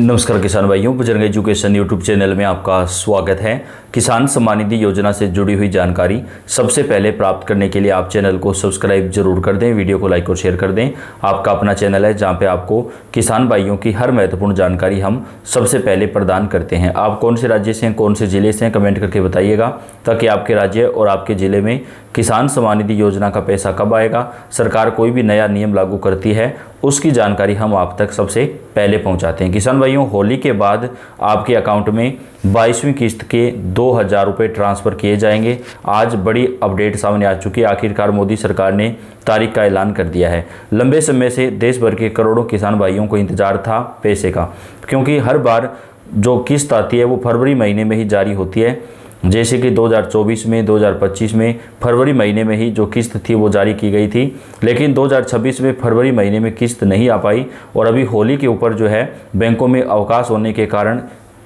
नमस्कार किसान भाइयों, बजरंग एजुकेशन यूट्यूब चैनल में आपका स्वागत है। किसान सम्मान निधि योजना से जुड़ी हुई जानकारी सबसे पहले प्राप्त करने के लिए आप चैनल को सब्सक्राइब जरूर कर दें, वीडियो को लाइक और शेयर कर दें। आपका अपना चैनल है जहां पे आपको किसान भाइयों की हर महत्वपूर्ण जानकारी हम सबसे पहले प्रदान करते हैं। आप कौन से राज्य से हैं, कौन से ज़िले से हैं, कमेंट करके बताइएगा ताकि आपके राज्य और आपके ज़िले में किसान सम्मान निधि योजना का पैसा कब आएगा, सरकार कोई भी नया नियम लागू करती है उसकी जानकारी हम आप तक सबसे पहले पहुंचाते हैं। किसान भाइयों, होली के बाद आपके अकाउंट में 22वीं किस्त के 2000 रुपये ट्रांसफ़र किए जाएंगे। आज बड़ी अपडेट सामने आ चुकी है। आखिरकार मोदी सरकार ने तारीख का ऐलान कर दिया है। लंबे समय से देश भर के करोड़ों किसान भाइयों को इंतज़ार था पैसे का, क्योंकि हर बार जो किस्त आती है वो फरवरी महीने में ही जारी होती है। जैसे कि 2024 में, 2025 में फरवरी महीने में ही जो किस्त थी वो जारी की गई थी, लेकिन 2026 में फरवरी महीने में किस्त नहीं आ पाई और अभी होली के ऊपर जो है बैंकों में अवकाश होने के कारण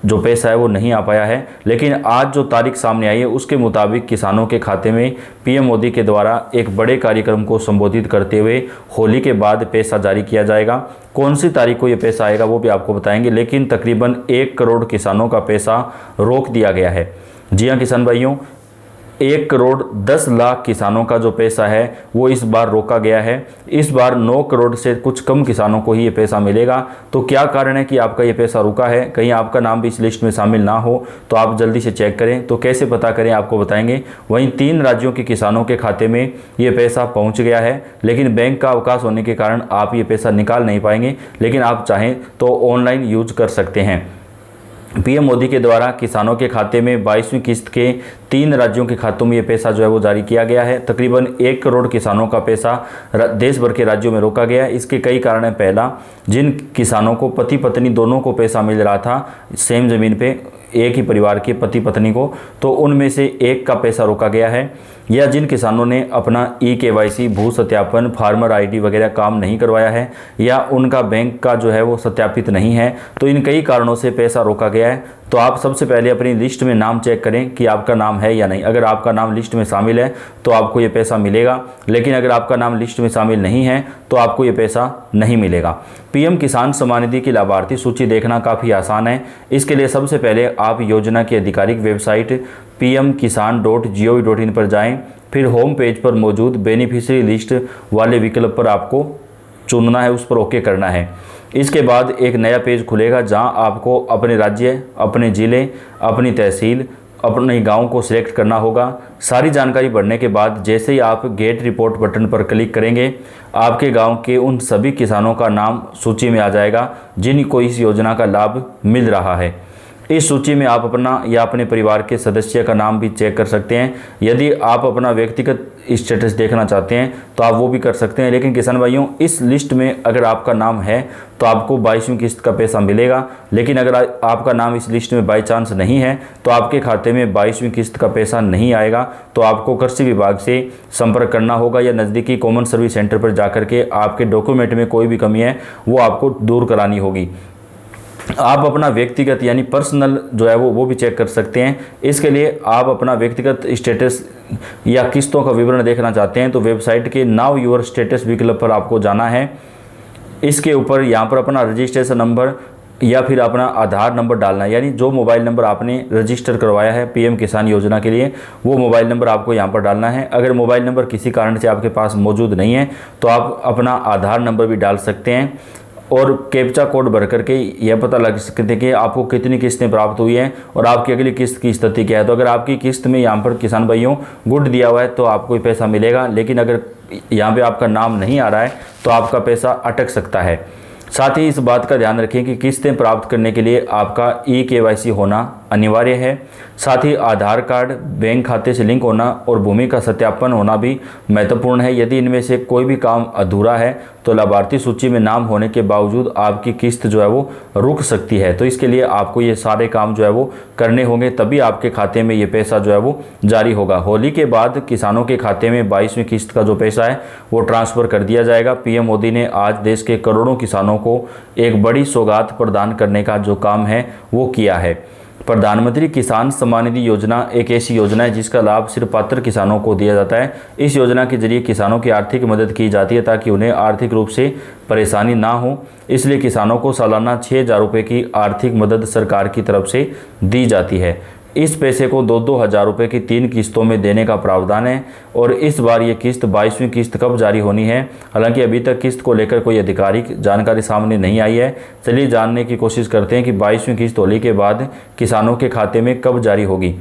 जो पैसा है वो नहीं आ पाया है। लेकिन आज जो तारीख सामने आई है उसके मुताबिक किसानों के खाते में पीएम मोदी के द्वारा एक बड़े कार्यक्रम को संबोधित करते हुए होली के बाद पैसा जारी किया जाएगा। कौन सी तारीख को ये पैसा आएगा वो भी आपको बताएंगे, लेकिन तकरीबन 1 करोड़ किसानों का पैसा रोक दिया गया है। जी हाँ किसान भाइयों, 1 करोड़ 10 लाख किसानों का जो पैसा है वो इस बार रोका गया है। इस बार 9 करोड़ से कुछ कम किसानों को ही ये पैसा मिलेगा। तो क्या कारण है कि आपका ये पैसा रुका है? कहीं आपका नाम भी इस लिस्ट में शामिल ना हो तो आप जल्दी से चेक करें। तो कैसे पता करें आपको बताएंगे। वहीं 3 राज्यों के किसानों के खाते में ये पैसा पहुंच गया है, लेकिन बैंक का अवकाश होने के कारण आप ये पैसा निकाल नहीं पाएंगे, लेकिन आप चाहें तो ऑनलाइन यूज कर सकते हैं। पीएम मोदी के द्वारा किसानों के खाते में 22वीं किस्त के 3 राज्यों के खातों में ये पैसा जो है वो जारी किया गया है। तकरीबन 1 करोड़ किसानों का पैसा देश भर के राज्यों में रोका गया है। इसके कई कारण हैं। पहला, जिन किसानों को पति पत्नी दोनों को पैसा मिल रहा था सेम ज़मीन पे, एक ही परिवार के पति पत्नी को, तो उनमें से एक का पैसा रोका गया है। या जिन किसानों ने अपना KYC भू सत्यापन, फार्मर ID वगैरह काम नहीं करवाया है, या उनका बैंक का जो है वो सत्यापित नहीं है, तो इन कई कारणों से पैसा रोका गया है। तो आप सबसे पहले अपनी लिस्ट में नाम चेक करें कि आपका नाम है या नहीं। अगर आपका नाम लिस्ट में शामिल है तो आपको ये पैसा मिलेगा, लेकिन अगर आपका नाम लिस्ट में शामिल नहीं है तो आपको ये पैसा नहीं मिलेगा। पीएम किसान सम्मान निधि की लाभार्थी सूची देखना काफ़ी आसान है। इसके लिए सबसे पहले आप योजना की आधिकारिक वेबसाइट pmkisan.gov.in पर जाएं। फिर होम पेज पर मौजूद बेनिफिशियरी लिस्ट वाले विकल्प पर आपको चुनना है, उस पर ओके करना है। इसके बाद एक नया पेज खुलेगा जहां आपको अपने राज्य, अपने ज़िले, अपनी तहसील, अपने गांव को सिलेक्ट करना होगा। सारी जानकारी भरने के बाद जैसे ही आप गेट रिपोर्ट बटन पर क्लिक करेंगे, आपके गांव के उन सभी किसानों का नाम सूची में आ जाएगा जिनको इस योजना का लाभ मिल रहा है। इस सूची में आप अपना या अपने परिवार के सदस्य का नाम भी चेक कर सकते हैं। यदि आप अपना व्यक्तिगत स्टेटस देखना चाहते हैं तो आप वो भी कर सकते हैं। लेकिन किसान भाइयों, इस लिस्ट में अगर आपका नाम है तो आपको 22वीं किस्त का पैसा मिलेगा, लेकिन अगर आपका नाम इस लिस्ट में बाई चांस नहीं है तो आपके खाते में 22वीं किस्त का पैसा नहीं आएगा। तो आपको कृषि विभाग से संपर्क करना होगा या नज़दीकी कॉमन सर्विस सेंटर पर जाकर के आपके डॉक्यूमेंट में कोई भी कमी है वो आपको दूर करानी होगी। आप अपना व्यक्तिगत यानी पर्सनल जो है वो भी चेक कर सकते हैं। इसके लिए आप अपना व्यक्तिगत स्टेटस या किस्तों का विवरण देखना चाहते हैं तो वेबसाइट के नाउ योर स्टेटस विकल्प पर आपको जाना है। इसके ऊपर यहाँ पर अपना रजिस्ट्रेशन नंबर या फिर अपना आधार नंबर डालना है, यानी जो मोबाइल नंबर आपने रजिस्टर करवाया है पीएम किसान योजना के लिए वो मोबाइल नंबर आपको यहाँ पर डालना है। अगर मोबाइल नंबर किसी कारण से आपके पास मौजूद नहीं है तो आप अपना आधार नंबर भी डाल सकते हैं और कैप्चा कोड भर करके यह पता लग सकते हैं कि आपको कितनी किस्तें प्राप्त हुई हैं और आपकी अगली किस्त की स्थिति क्या है। तो अगर आपकी किस्त में यहाँ पर किसान भाइयों गुड दिया हुआ है तो आपको पैसा मिलेगा, लेकिन अगर यहाँ पे आपका नाम नहीं आ रहा है तो आपका पैसा अटक सकता है। साथ ही इस बात का ध्यान रखें कि किस्तें प्राप्त करने के लिए आपका KYC होना अनिवार्य है। साथ ही आधार कार्ड, बैंक खाते से लिंक होना और भूमि का सत्यापन होना भी महत्वपूर्ण है। यदि इनमें से कोई भी काम अधूरा है तो लाभार्थी सूची में नाम होने के बावजूद आपकी किस्त जो है वो रुक सकती है। तो इसके लिए आपको ये सारे काम जो है वो करने होंगे, तभी आपके खाते में ये पैसा जो है वो जारी होगा। होली के बाद किसानों के खाते में 22वीं किस्त का जो पैसा है वो ट्रांसफ़र कर दिया जाएगा। पीएम मोदी ने आज देश के करोड़ों किसानों को एक बड़ी सौगात प्रदान करने का जो काम है वो किया है। प्रधानमंत्री किसान सम्मान निधि योजना एक ऐसी योजना है जिसका लाभ सिर्फ पात्र किसानों को दिया जाता है। इस योजना के जरिए किसानों की आर्थिक मदद की जाती है ताकि उन्हें आर्थिक रूप से परेशानी ना हो। इसलिए किसानों को सालाना 6,000 रुपये की आर्थिक मदद सरकार की तरफ से दी जाती है। इस पैसे को 2-2 हज़ार रुपये की 3 किस्तों में देने का प्रावधान है और इस बार ये किस्त 22वीं किस्त कब जारी होनी है, हालांकि अभी तक किस्त को लेकर कोई आधिकारिक जानकारी सामने नहीं आई है। चलिए जानने की कोशिश करते हैं कि 22वीं किस्त होली के बाद किसानों के खाते में कब जारी होगी।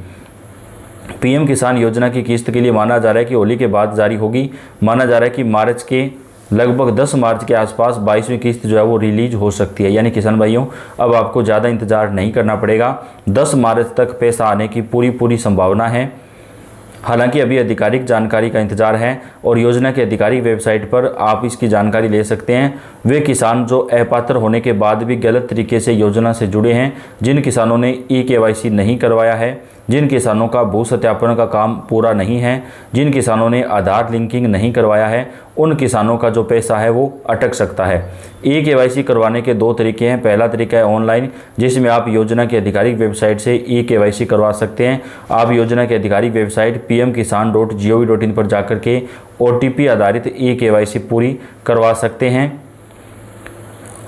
पीएम किसान योजना की किस्त के लिए माना जा रहा है कि होली के बाद जारी होगी। माना जा रहा है कि मार्च के लगभग 10 मार्च के आसपास 22वीं किस्त जो है वो रिलीज हो सकती है। यानी किसान भाइयों, अब आपको ज़्यादा इंतज़ार नहीं करना पड़ेगा। 10 मार्च तक पैसा आने की पूरी संभावना है। हालांकि अभी आधिकारिक जानकारी का इंतजार है और योजना की आधिकारिक वेबसाइट पर आप इसकी जानकारी ले सकते हैं। वे किसान जो अपात्र होने के बाद भी गलत तरीके से योजना से जुड़े हैं, जिन किसानों ने KYC नहीं करवाया है, जिन किसानों का भू सत्यापन का काम पूरा नहीं है, जिन किसानों ने आधार लिंकिंग नहीं करवाया है, उन किसानों का जो पैसा है वो अटक सकता है। KYC करवाने के 2 तरीके हैं। पहला तरीका है ऑनलाइन, जिसमें आप योजना की आधिकारिक वेबसाइट से KYC करवा सकते हैं। आप योजना की आधिकारिक वेबसाइट pmkisan.gov.in पर जाकर के OTP आधारित KYC पूरी करवा सकते हैं।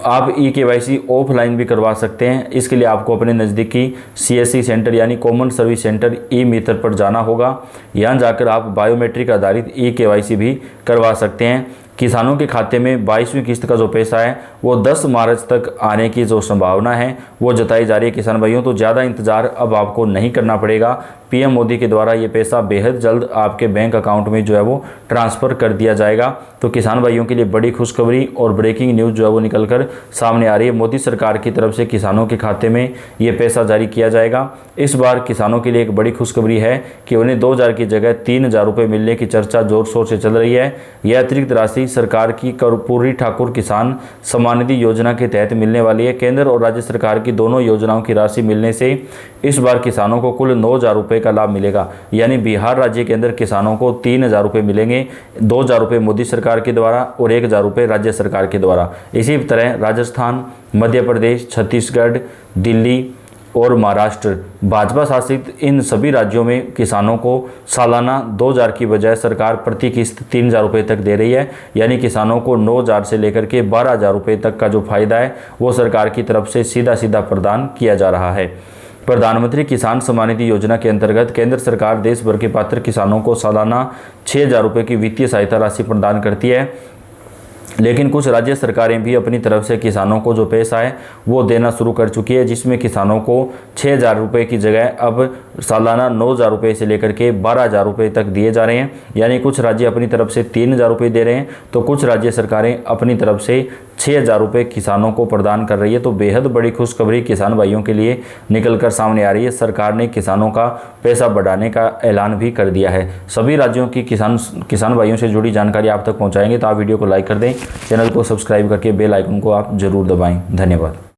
आप KYC ऑफलाइन भी करवा सकते हैं। इसके लिए आपको अपने नज़दीकी CSC सेंटर यानी कॉमन सर्विस सेंटर ई-मित्र पर जाना होगा। यहाँ जाकर आप बायोमेट्रिक आधारित KYC भी करवा सकते हैं। किसानों के खाते में 22वीं किस्त का जो पैसा है वो 10 मार्च तक आने की जो संभावना है वो जताई जा रही है। किसान भाइयों, तो ज़्यादा इंतज़ार अब आपको नहीं करना पड़ेगा। PM मोदी के द्वारा ये पैसा बेहद जल्द आपके बैंक अकाउंट में जो है वो ट्रांसफ़र कर दिया जाएगा। तो किसान भाइयों के लिए बड़ी खुशखबरी और ब्रेकिंग न्यूज़ जो है वो निकल कर सामने आ रही है। मोदी सरकार की तरफ से किसानों के खाते में ये पैसा जारी किया जाएगा। इस बार किसानों के लिए एक बड़ी खुशखबरी है कि उन्हें 2,000 की जगह 3,000 रुपये मिलने की चर्चा जोर शोर से चल रही है। यह अतिरिक्त राशि सरकार की कर्पूरी ठाकुर किसान सम्मान निधि योजना के तहत मिलने वाली है। केंद्र और राज्य सरकार की दोनों योजनाओं की राशि मिलने से इस बार किसानों को कुल 9,000 रुपये का लाभ मिलेगा। यानी बिहार राज्य के अंदर किसानों को 3,000 रुपये मिलेंगे, 2,000 रुपये मोदी सरकार के द्वारा और 1,000 रुपये राज्य सरकार के द्वारा। इसी तरह राजस्थान, मध्य प्रदेश, छत्तीसगढ़, दिल्ली और महाराष्ट्र भाजपा शासित इन सभी राज्यों में किसानों को सालाना 2,000 की बजाय सरकार प्रति किस्त 3,000 रुपये तक दे रही है। यानी किसानों को 9,000 से लेकर के 12,000 रुपये तक का जो फायदा है वो सरकार की तरफ से सीधा प्रदान किया जा रहा है। प्रधानमंत्री किसान सम्मान निधि योजना के अंतर्गत केंद्र सरकार देश भर के पात्र किसानों को सालाना 6,000 रुपये की वित्तीय सहायता राशि प्रदान करती है। लेकिन कुछ राज्य सरकारें भी अपनी तरफ से किसानों को जो पैसा है वो देना शुरू कर चुकी है, जिसमें किसानों को 6,000 रुपये की जगह अब सालाना 9,000 रुपये से लेकर के 12,000 रुपये तक दिए जा रहे हैं। यानी कुछ राज्य अपनी तरफ से 3,000 रुपये दे रहे हैं तो कुछ राज्य सरकारें अपनी तरफ से 6,000 रुपये किसानों को प्रदान कर रही है। तो बेहद बड़ी खुशखबरी किसान भाइयों के लिए निकल कर सामने आ रही है। सरकार ने किसानों का पैसा बढ़ाने का ऐलान भी कर दिया है। सभी राज्यों की किसान भाइयों से जुड़ी जानकारी आप तक पहुंचाएंगे, तो आप वीडियो को लाइक कर दें, चैनल को सब्सक्राइब करके बेल आइकन को आप जरूर दबाएं। धन्यवाद।